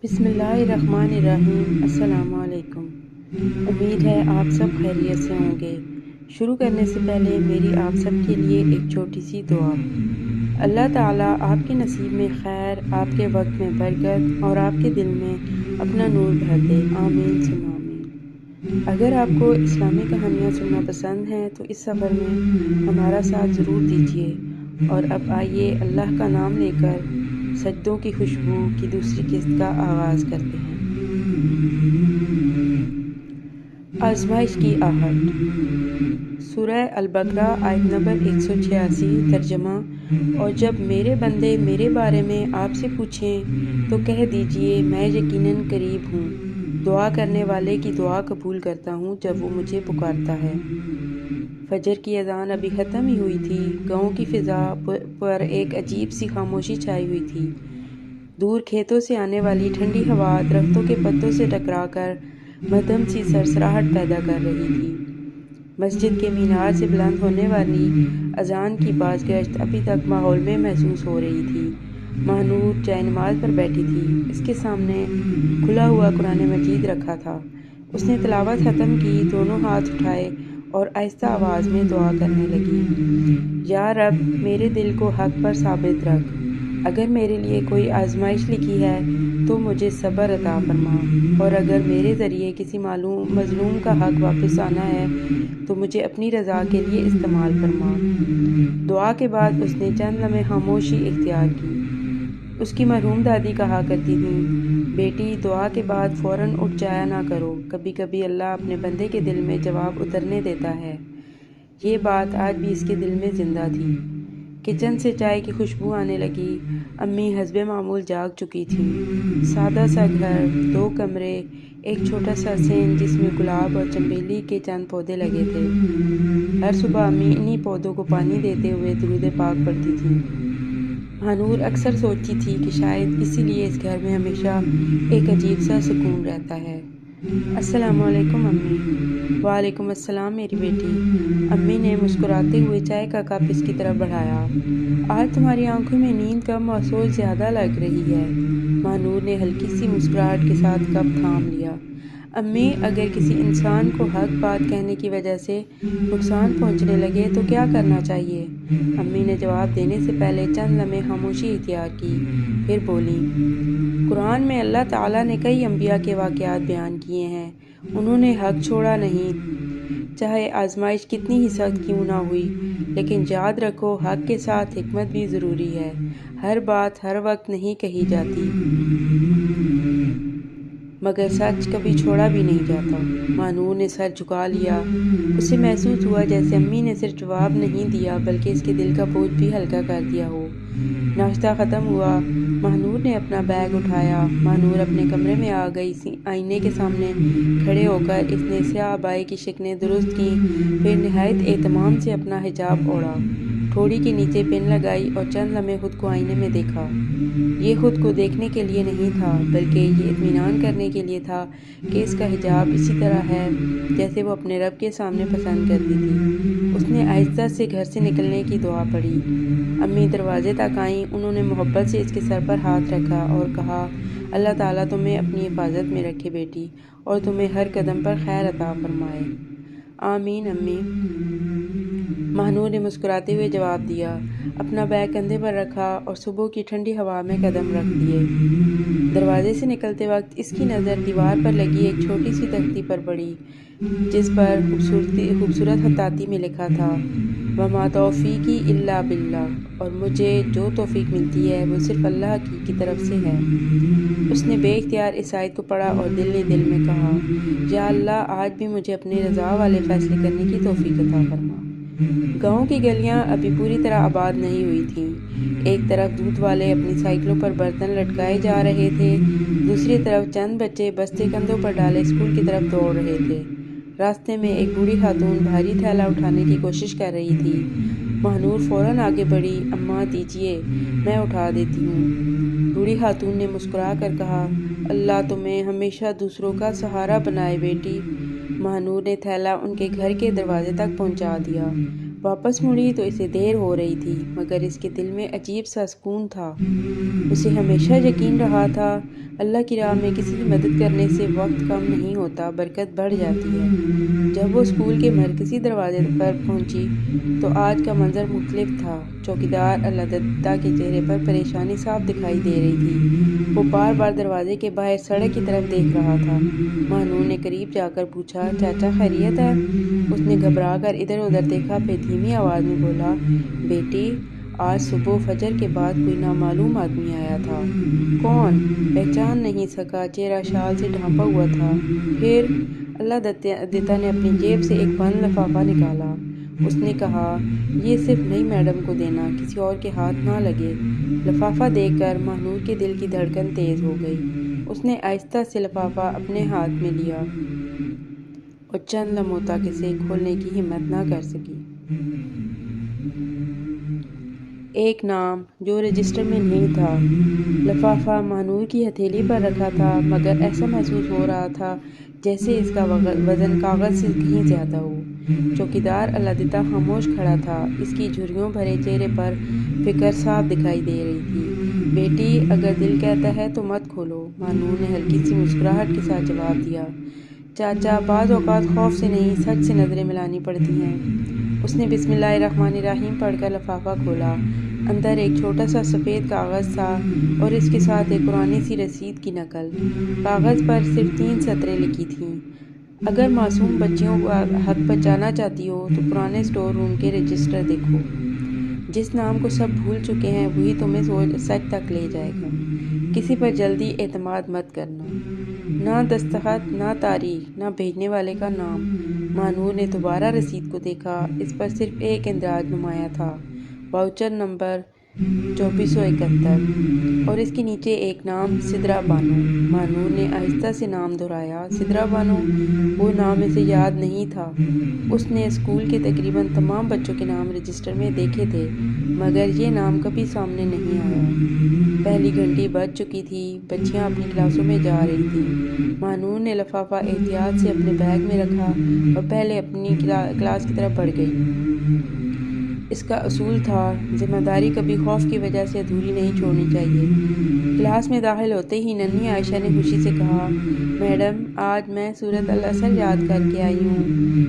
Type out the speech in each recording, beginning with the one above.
بسم اللہ الرحمن الرحیم۔ السلام علیکم۔ امید ہے آپ سب خیریت سے ہوں گے۔ شروع کرنے سے پہلے میری آپ سب کے لیے ایک چھوٹی سی دعا۔ اللہ تعالیٰ آپ کے نصیب میں خیر، آپ کے وقت میں برکت اور آپ کے دل میں اپنا نور بھر دے، آمین ثم آمین۔ اگر آپ کو اسلامی کہانیاں سننا پسند ہیں تو اس سفر میں ہمارا ساتھ ضرور دیجیے۔ اور اب آئیے اللہ کا نام لے کر سجدوں کی خوشبو کی دوسری قسط کا آغاز کرتے ہیں۔ آزمائش کی آہٹ، سورہ البقرہ آیت نمبر 186۔ ترجمہ: اور جب میرے بندے میرے بارے میں آپ سے پوچھیں تو کہہ دیجئے میں یقیناً قریب ہوں، دعا کرنے والے کی دعا قبول کرتا ہوں جب وہ مجھے پکارتا ہے۔ فجر کی اذان ابھی ختم ہی ہوئی تھی۔ گاؤں کی فضا پر ایک عجیب سی خاموشی چھائی ہوئی تھی۔ دور کھیتوں سے آنے والی ٹھنڈی ہوا درختوں کے پتوں سے ٹکرا کر مدھم سی سرسراہٹ پیدا کر رہی تھی۔ مسجد کے مینار سے بلند ہونے والی اذان کی باز گشت ابھی تک ماحول میں محسوس ہو رہی تھی۔ ماہ نور جائے نماز پر بیٹھی تھی۔ اس کے سامنے کھلا ہوا قرآن مجید رکھا تھا۔ اس نے تلاوت ختم کی، دونوں ہاتھ اٹھائے اور آہستہ آواز میں دعا کرنے لگی۔ یا رب، میرے دل کو حق پر ثابت رکھ۔ اگر میرے لیے کوئی آزمائش لکھی ہے تو مجھے صبر عطا فرما، اور اگر میرے ذریعے کسی مظلوم کا حق واپس آنا ہے تو مجھے اپنی رضا کے لیے استعمال فرما۔ دعا کے بعد اس نے چند لمحے خاموشی اختیار کی۔ اس کی مرحوم دادی کہا کرتی تھیں، بیٹی، دعا کے بعد فوراً اٹھ جایا نہ کرو، کبھی کبھی اللہ اپنے بندے کے دل میں جواب اترنے دیتا ہے۔ یہ بات آج بھی اس کے دل میں زندہ تھی۔ کچن سے چائے کی خوشبو آنے لگی۔ امی حسب معمول جاگ چکی تھیں۔ سادہ سا گھر، 2 کمرے، ایک چھوٹا سا سین جس میں گلاب اور چنبیلی کے چند پودے لگے تھے۔ ہر صبح امی انہی پودوں کو پانی دیتے ہوئے درود پاک پڑھتی تھیں۔ ماہ نور اکثر سوچتی تھی کہ شاید اسی لیے اس گھر میں ہمیشہ ایک عجیب سا سکون رہتا ہے۔ السلام علیکم امی۔ وعلیکم السلام میری بیٹی۔ امی نے مسکراتے ہوئے چائے کا کپ اس کی طرف بڑھایا۔ آج تمہاری آنکھوں میں نیند کم اور سوج زیادہ لگ رہی ہے۔ ماہ نور نے ہلکی سی مسکراہٹ کے ساتھ کپ تھام لیا۔ امی، اگر کسی انسان کو حق بات کہنے کی وجہ سے نقصان پہنچنے لگے تو کیا کرنا چاہیے؟ امی نے جواب دینے سے پہلے چند لمحے خاموشی اختیار کی، پھر بولیں، قرآن میں اللہ تعالیٰ نے کئی انبیاء کے واقعات بیان کیے ہیں۔ انہوں نے حق چھوڑا نہیں، چاہے آزمائش کتنی ہی سخت کیوں نہ ہوئی۔ لیکن یاد رکھو، حق کے ساتھ حکمت بھی ضروری ہے۔ ہر بات ہر وقت نہیں کہی جاتی، مگر سچ کبھی چھوڑا بھی نہیں جاتا۔ ماہ نور نے سر جھکا لیا۔ اسے محسوس ہوا جیسے امی نے صرف جواب نہیں دیا بلکہ اس کے دل کا بوجھ بھی ہلکا کر دیا ہو۔ ناشتہ ختم ہوا۔ ماہ نور نے اپنا بیگ اٹھایا۔ ماہ نور اپنے کمرے میں آ گئی۔ آئینے کے سامنے کھڑے ہو کر اس نے سیاہ ابائی کی شکنیں درست کیں، پھر نہایت اہتمام سے اپنا حجاب اوڑھا، ٹھوڑی کے نیچے پن لگائی اور چند لمحے خود کو آئینے میں دیکھا۔ یہ خود کو دیکھنے کے لیے نہیں تھا بلکہ یہ اطمینان کرنے کے لیے تھا کہ اس کا حجاب اسی طرح ہے جیسے وہ اپنے رب کے سامنے پسند کرتی تھی۔ اس نے آہستہ سے گھر سے نکلنے کی دعا پڑھی۔ امی دروازے تک آئیں۔ انہوں نے محبت سے اس کے سر پر ہاتھ رکھا اور کہا، اللہ تعالیٰ تمہیں اپنی حفاظت میں رکھے بیٹی، اور تمہیں ہر قدم پر خیر عطا فرمائے۔ آمین امی۔ ماہ نور نے مسکراتے ہوئے جواب دیا، اپنا بیگ کندھے پر رکھا اور صبح کی ٹھنڈی ہوا میں قدم رکھ دیے۔ دروازے سے نکلتے وقت اس کی نظر دیوار پر لگی ایک چھوٹی سی تختی پر پڑی جس پر خوبصورت خطاطی میں لکھا تھا، وما توفیقی الا باللہ، اور مجھے جو توفیق ملتی ہے وہ صرف اللہ کی طرف سے ہے۔ اس نے بے اختیار اس آیت کو پڑھا اور دل ہی دل میں کہا، یا اللہ، آج بھی مجھے اپنے رضا والے فیصلے کرنے کی توفیق عطا فرما۔ گاؤں کی گلیاں ابھی پوری طرح آباد نہیں ہوئی تھیں۔ ایک طرف دودھ والے اپنی سائیکلوں پر برتن لٹکائے جا رہے تھے، دوسری طرف چند بچے بستے کندھوں پر ڈالے اسکول کی طرف دوڑ رہے تھے۔ راستے میں ایک بوڑھی خاتون بھاری تھیلا اٹھانے کی کوشش کر رہی تھی۔ ماہ نور فوراً آگے بڑھی، اماں دیجیے، میں اٹھا دیتی ہوں۔ بوڑھی خاتون نے مسکرا کر کہا، اللہ تمہیں ہمیشہ دوسروں کا سہارا بنائے بیٹی۔ ماہ نور نے تھیلا ان کے گھر کے دروازے تک پہنچا دیا۔ واپس مڑی تو اسے دیر ہو رہی تھی، مگر اس کے دل میں عجیب سا سکون تھا۔ اسے ہمیشہ یقین رہا تھا اللہ کی راہ میں کسی کی مدد کرنے سے وقت کم نہیں ہوتا، برکت بڑھ جاتی ہے۔ جب وہ اسکول کے مرکزی دروازے پر پہنچی تو آج کا منظر مختلف تھا۔ چوکیدار اللہ دتہ کے چہرے پر پریشانی صاف دکھائی دے رہی تھی۔ وہ بار بار دروازے کے باہر سڑک کی طرف دیکھ رہا تھا۔ مہنور نے قریب جا کر پوچھا، چاچا خیریت ہے؟ اس نے گھبرا کر ادھر ادھر دیکھا، پھر دھیمی آواز میں بولا، بیٹی آج صبح فجر کے بعد کوئی نامعلوم آدمی آیا تھا۔ کون؟ پہچان نہیں سکا، چہرہ شال سے ڈھانپا ہوا تھا۔ پھر اللہ دتہ نے اپنی جیب سے ایک بند لفافہ نکالا۔ اس نے کہا، یہ صرف نئی میڈم کو دینا، کسی اور کے ہاتھ نہ لگے۔ لفافہ دیکھ کر مہنور کے دل کی دھڑکن تیز ہو گئی۔ اس نے آہستہ سے لفافہ اپنے ہاتھ میں لیا اور چند لمحوں تک اسے کھولنے کی ہمت نہ کر سکی۔ ایک نام جو رجسٹر میں نہیں تھا۔ لفافہ مہنور کی ہتھیلی پر رکھا تھا، مگر ایسا محسوس ہو رہا تھا جیسے اس کا وزن کاغذ سے کہیں زیادہ ہو۔ چوکیدار اللہ دتہ خاموش کھڑا تھا، اس کی جھریوں بھرے چہرے پر فکر صاف دکھائی دے رہی تھی۔ بیٹی اگر دل کہتا ہے تو مت کھولو، مہنور نے ہلکی سی مسکراہٹ کے ساتھ جواب دیا۔ چاچا بعض اوقات خوف سے نہیں سچ سے نظریں ملانی پڑتی ہیں۔ اس نے بسم اللہ الرحمن الرحیم پڑھ کر لفافہ کھولا۔ اندر ایک چھوٹا سا سفید کاغذ تھا اور اس کے ساتھ ایک پرانی سی رسید کی نقل۔ کاغذ پر صرف 3 سطریں لکھی تھیں، اگر معصوم بچیوں کو حق بچانا چاہتی ہو تو پرانے اسٹور روم کے رجسٹر دیکھو۔ جس نام کو سب بھول چکے ہیں وہی تمہیں سچ تک لے جائے گا۔ کسی پر جلدی اعتماد مت کرنا۔ نہ دستخط، نہ تاریخ، نہ بھیجنے والے کا نام۔ مہنور نے دوبارہ رسید کو دیکھا، اس پر صرف ایک اندراج نمایاں تھا، واؤچر نمبر 2471، اور اس کے نیچے ایک نام، سدرا بانو۔ مہنور نے آہستہ سے نام دہرایا، سدرا بانو؟ وہ نام اسے یاد نہیں تھا۔ اس نے اسکول کے تقریباً تمام بچوں کے نام رجسٹر میں دیکھے تھے، مگر یہ نام کبھی سامنے نہیں آیا۔ پہلی گھنٹی بج چکی تھی، بچیاں اپنی کلاسوں میں جا رہی تھیں۔ مہنور نے لفافہ احتیاط سے اپنے بیگ میں رکھا اور پہلے اپنی کلاس کی طرف بڑھ گئی۔ اس کا اصول تھا، ذمہ داری کبھی خوف کی وجہ سے ادھوری نہیں چھوڑنی چاہیے۔ کلاس میں داخل ہوتے ہی ننھی عائشہ نے خوشی سے کہا، میڈم آج میں سورۃ العصر یاد کر کے آئی ہوں۔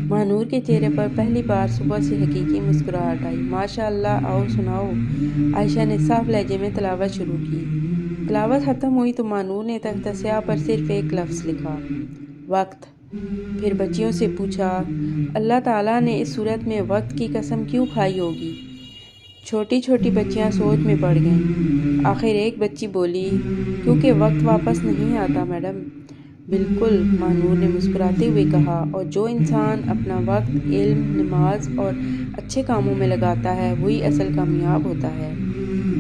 مہنور کے چہرے پر پہلی بار صبح سے حقیقی مسکراہٹ آئی۔ ماشاء اللہ، آؤ سناؤ۔ عائشہ نے صاف لہجے میں تلاوت شروع کی۔ تلاوت ختم ہوئی تو مہنور نے تختہ سیاہ پر صرف ایک لفظ لکھا، وقت۔ پھر بچیوں سے پوچھا، اللہ تعالیٰ نے اس صورت میں وقت کی قسم کیوں کھائی ہوگی؟ چھوٹی چھوٹی بچیاں سوچ میں پڑ گئیں۔ آخر ایک بچی بولی، کیونکہ وقت واپس نہیں آتا میڈم۔ بالکل، مہنور نے مسکراتے ہوئے کہا، اور جو انسان اپنا وقت علم، نماز اور اچھے کاموں میں لگاتا ہے وہی اصل کامیاب ہوتا ہے۔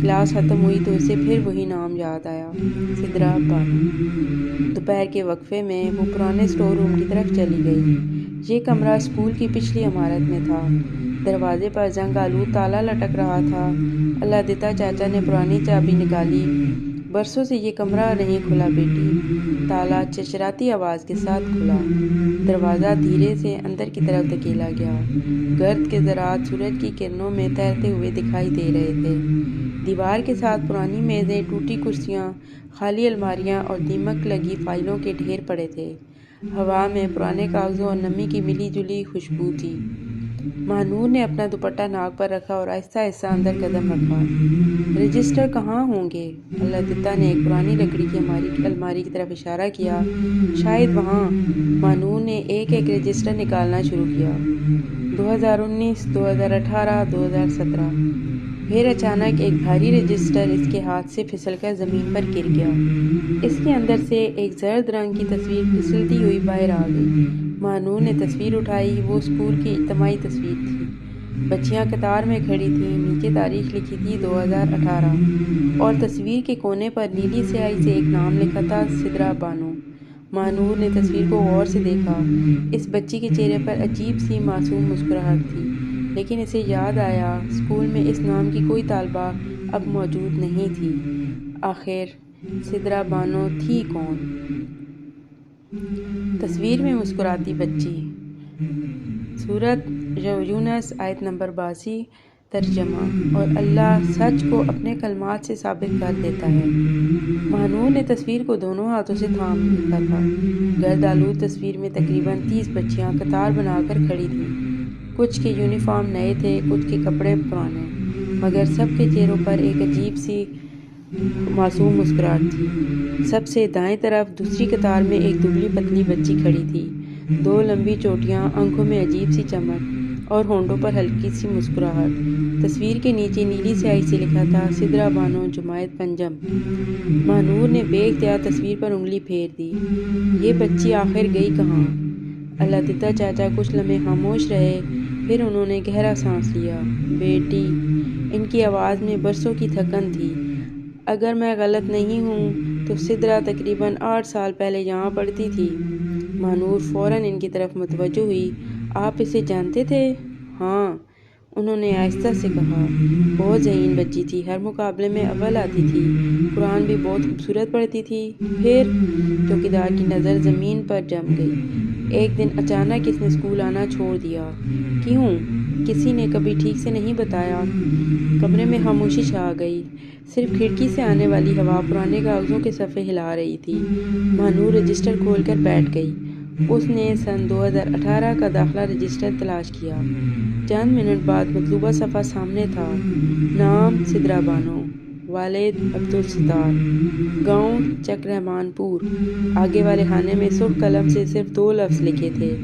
کلاس ختم ہوئی تو اسے پھر وہی نام یاد آیا، سدرا بانو۔ دوپہر کے وقفے میں وہ پرانے اسٹور روم کی طرف چلی گئی۔ یہ کمرہ اسکول کی پچھلی عمارت میں تھا۔ دروازے پر زنگ آلود تالا لٹک رہا تھا۔ اللہ دتہ چاچا نے پرانی چابی نکالی۔ برسوں سے یہ کمرہ نہیں کھلا بیٹی۔ تالا چرچراتی آواز کے ساتھ کھلا۔ دروازہ دھیرے سے اندر کی طرف دھکیلا گیا۔ گرد کے ذرات سورج کی کرنوں میں تیرتے ہوئے دکھائی دے رہے تھے۔ دیوار کے ساتھ پرانی میزیں، ٹوٹی کرسیاں، خالی الماریاں اور دیمک لگی فائلوں کے ڈھیر پڑے تھے۔ ہوا میں پرانے کاغذوں اور نمی کی ملی جلی خوشبو تھی۔ مہنور نے اپنا دوپٹہ ناک پر رکھا اور آہستہ آہستہ اندر قدم رکھا۔ رجسٹر کہاں ہوں گے؟ اللہ دتہ نے ایک پرانی لکڑی کی الماری کی طرف اشارہ کیا، شاید وہاں۔ مہنور نے ایک ایک رجسٹر نکالنا شروع کیا، 2019، 2018، 2017۔ پھر اچانک ایک بھاری رجسٹر اس کے ہاتھ سے پھسل کر زمین پر گر گیا۔ اس کے اندر سے ایک زرد رنگ کی تصویر پھسلتی ہوئی باہر آ گئی۔ مہنور نے تصویر اٹھائی، وہ اسکول کی اجتماعی تصویر تھی۔ بچیاں قطار میں کھڑی تھیں، نیچے تاریخ لکھی تھی 2018، اور تصویر کے کونے پر نیلی سیاہی سے ایک نام لکھا تھا، سدرا بانو۔ مہنور نے تصویر کو غور سے دیکھا۔ اس بچی کے چہرے پر عجیب سی معصوم مسکراہٹ تھی، لیکن اسے یاد آیا اسکول میں اس نام کی کوئی طالبہ اب موجود نہیں تھی۔ آخر سدرا بانو تھی کون؟ تصویر میں مسکراتی بچی، سورت یونس آیت نمبر 82 ترجمہ۔ اور اللہ سچ کو اپنے کلمات سے ثابت کر دیتا ہے۔ مہنور نے تصویر کو دونوں ہاتھوں سے تھام رکھا تھا۔ گرد آلود تصویر میں تقریباً 30 بچیاں قطار بنا کر کھڑی تھیں۔ کچھ کے یونیفارم نئے تھے، کچھ کے کپڑے پرانے، مگر سب کے چہروں پر ایک عجیب سی معصوم مسکراہٹ تھی۔ سب سے دائیں طرف دوسری قطار میں ایک دبلی پتلی بچی کھڑی تھی، 2 لمبی چوٹیاں، آنکھوں میں عجیب سی چمک اور ہونٹوں پر ہلکی سی مسکراہٹ۔ تصویر کے نیچے نیلی سیاہی سے لکھا تھا سدرا بانو جماعت پنجم۔ مہنور نے بے اختیار تصویر پر انگلی پھیر دی۔ یہ بچی آخر گئی کہاں؟ اللہ چاچا کچھ لمحے خاموش رہے، پھر انہوں نے گہرا سانس لیا۔ بیٹی، ان کی آواز میں برسوں کی تھکن تھی، اگر میں غلط نہیں ہوں تو سدرا تقریباً 8 سال پہلے یہاں پڑھتی تھی۔ مہنور فوراً ان کی طرف متوجہ ہوئی۔ آپ اسے جانتے تھے؟ ہاں، انہوں نے آہستہ سے کہا۔ بہت ذہین بچی تھی، ہر مقابلے میں اول آتی تھی، قرآن بھی بہت خوبصورت پڑھتی تھی۔ پھر چوکیدار کی نظر زمین پر جم گئی۔ ایک دن اچانک اس نے اسکول آنا چھوڑ دیا۔ کیوں؟ کسی نے کبھی ٹھیک سے نہیں بتایا۔ کمرے میں خاموشی چھا گئی، صرف کھڑکی سے آنے والی ہوا پرانے کاغذوں کے صفحے ہلا رہی تھی۔ مہنور رجسٹر کھول کر بیٹھ گئی۔ اس نے سن 2018 کا داخلہ رجسٹر تلاش کیا۔ چند منٹ بعد مطلوبہ صفحہ سامنے تھا۔ نام سدرا بانو، والد عبدالستار، گاؤں چک رحمان پور۔ آگے والے خانے میں سرخ قلم سے صرف 2 لفظ لکھے تھے،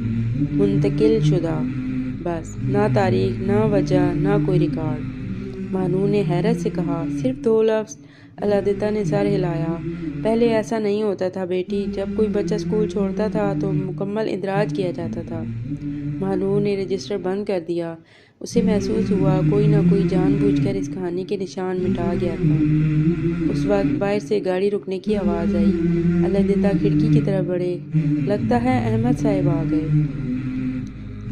منتقل شدہ۔ بس، نہ تاریخ، نہ وجہ، نہ کوئی ریکارڈ۔ مہنور نے حیرت سے کہا، صرف 2 لفظ؟ اللہ نے سر ہلایا۔ پہلے ایسا نہیں ہوتا تھا بیٹی، جب کوئی بچہ اسکول چھوڑتا تھا تو مکمل اندراج کیا جاتا تھا۔ مہنور نے رجسٹر بند کر دیا۔ اسے محسوس ہوا کوئی نہ کوئی جان بوجھ کر اس کہانی کے نشان مٹا گیا تھا۔ اس وقت باہر سے گاڑی رکنے کی آواز آئی۔ اللہ کھڑکی کی طرف بڑھے۔ لگتا ہے احمد صاحب آ گئے۔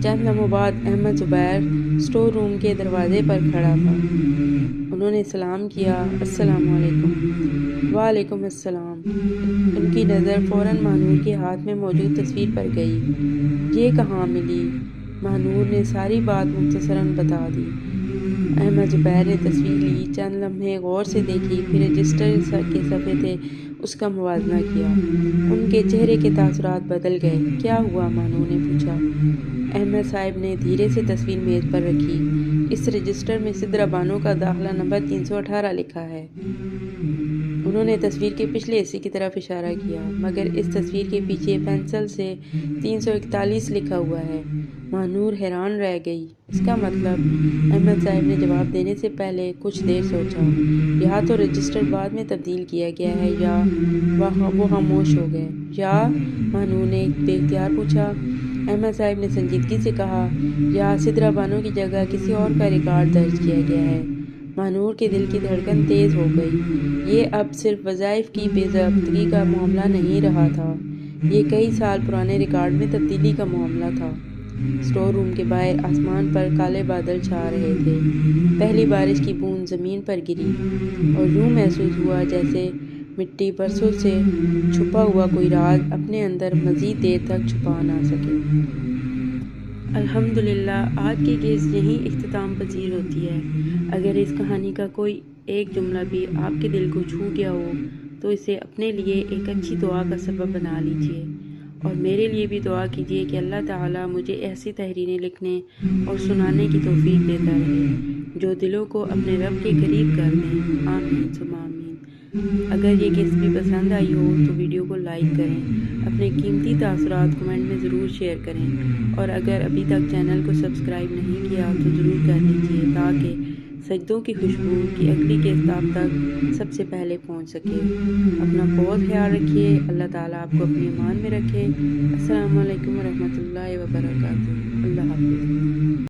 چند لمحوں بعد احمد زبیر اسٹور روم کے دروازے پر کھڑا تھا۔ انہوں نے سلام کیا، السلام علیکم۔ وعلیکم السلام۔ ان کی نظر فوراً مہنور کے ہاتھ میں موجود تصویر پر گئی۔ یہ کہاں ملی؟ مہنور نے ساری بات مختصراً بتا دی۔ احمد زبیر نے تصویر لی، چند لمحے غور سے دیکھی، پھر رجسٹر کے صفحے تھے اس کا موازنہ کیا۔ ان کے چہرے کے تاثرات بدل گئے۔ کیا ہوا؟ مہنور نے پوچھا۔ احمد صاحب نے دھیرے سے تصویر میز پر رکھی۔ اس رجسٹر میں سدرا بانو کا داخلہ نمبر 318 لکھا ہے۔ انہوں نے تصویر کے پچھلے حصے کی طرف اشارہ کیا، مگر اس تصویر کے پیچھے پینسل سے 341 لکھا ہوا ہے۔ مہنور حیران رہ گئی۔ اس کا مطلب؟ احمد صاحب نے جواب دینے سے پہلے کچھ دیر سوچا۔ یا تو رجسٹر بعد میں تبدیل کیا گیا ہے یا وہ خاموش ہو گئے۔ یا؟ مہنور نے بے اختیار پوچھا۔ احمد صاحب نے سنجیدگی سے کہا، یا سدرا بانو کی جگہ کسی اور کا ریکارڈ درج کیا گیا ہے۔ مہنور کے دل کی دھڑکن تیز ہو گئی۔ یہ اب صرف وظائف کی بے ضابطگی کا معاملہ نہیں رہا تھا، یہ کئی سال پرانے ریکارڈ میں تبدیلی کا معاملہ تھا۔ اسٹور روم کے باہر آسمان پر کالے بادل چھا رہے تھے۔ پہلی بارش کی بوند زمین پر گری اور یوں محسوس ہوا جیسے مٹی برسوں سے چھپا ہوا کوئی راز اپنے اندر مزید دیر تک چھپا نہ سکے۔ الحمدللہ، آج کی قسط یہیں اختتام پذیر ہوتی ہے۔ اگر اس کہانی کا کوئی ایک جملہ بھی آپ کے دل کو چھو گیا ہو تو اسے اپنے لیے ایک اچھی دعا کا سبب بنا لیجیے، اور میرے لیے بھی دعا کیجیے کہ اللہ تعالیٰ مجھے ایسی تحریریں لکھنے اور سنانے کی توفیق دیتا رہے جو دلوں کو اپنے رب کے قریب کر دیں۔ آمین ثم آمین۔ اگر یہ قسط بھی پسند آئی ہو تو ویڈیو کو لائک کریں، اپنے قیمتی تاثرات کمنٹ میں ضرور شیئر کریں، اور اگر ابھی تک چینل کو سبسکرائب نہیں کیا تو ضرور کر لیجیے تاکہ سجدوں کی خوشبو کی اگلی قسط آپ تک سب سے پہلے پہنچ سکے۔ اپنا بہت خیال رکھیے، اللہ تعالیٰ آپ کو اپنی امان میں رکھے۔ السلام علیکم ورحمۃ اللہ وبرکاتہ۔ اللہ حافظ۔